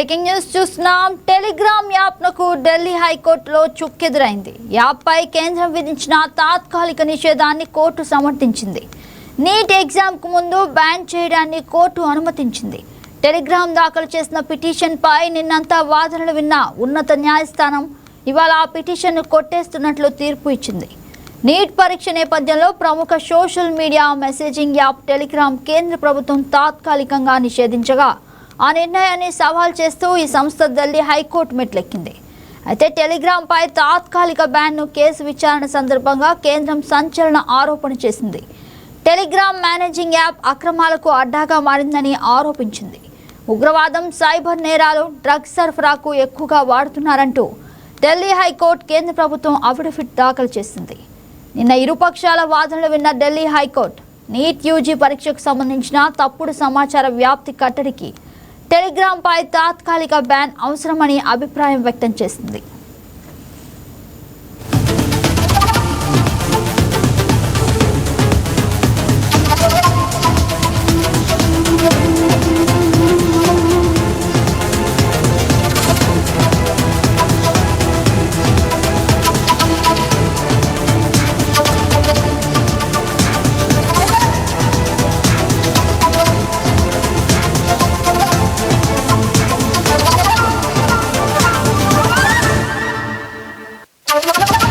Breaking news చూస్తున్నాం. Telegram యాప్నకు Delhi హైకోర్టులో చుక్కెదురైంది. యాప్పై కేంద్రం విధించిన తాత్కాలిక నిషేధాన్ని కోర్టు సమర్థించింది. నీట్ ఎగ్జామ్కు ముందు బ్యాన్ చేయడాన్ని కోర్టు అనుమతించింది. టెలిగ్రామ్ దాఖలు చేసిన పిటిషన్పై నిన్నంతా వాదనలు విన్న ఉన్నత న్యాయస్థానం ఇవాళ ఆ పిటిషన్ను కొట్టేస్తున్నట్లు తీర్పు ఇచ్చింది. నీట్ పరీక్ష నేపథ్యంలో ప్రముఖ social media messaging app Telegram కేంద్ర ప్రభుత్వం తాత్కాలికంగా నిషేధించగా ఆ నిర్ణయాన్ని సవాల్ చేస్తూ ఈ సంస్థ ఢిల్లీ హైకోర్టు మెట్లెక్కింది. అయితే టెలిగ్రామ్పై తాత్కాలిక బ్యాన్ను కేసు విచారణ సందర్భంగా కేంద్రం సంచలన ఆరోపణ చేసింది. టెలిగ్రామ్ మేనేజింగ్ యాప్ అక్రమాలకు అడ్డాగా మారిందని ఆరోపించింది. ఉగ్రవాదం, సైబర్ నేరాలు, డ్రగ్స్ సరఫరాకు ఎక్కువగా వాడుతున్నారంటూ ఢిల్లీ హైకోర్టు కేంద్ర ప్రభుత్వం అఫిడవిట్ దాఖలు చేసింది. నిన్న ఇరుపక్షాల వాదనలు విన్న ఢిల్లీ హైకోర్టు నీట్ యూజీ పరీక్షకు సంబంధించిన తప్పుడు సమాచార వ్యాప్తి కట్టడికి టెలిగ్రామ్పై తాత్కాలిక బ్యాన్ అవసరమని అభిప్రాయం వ్యక్తం చేసింది. What?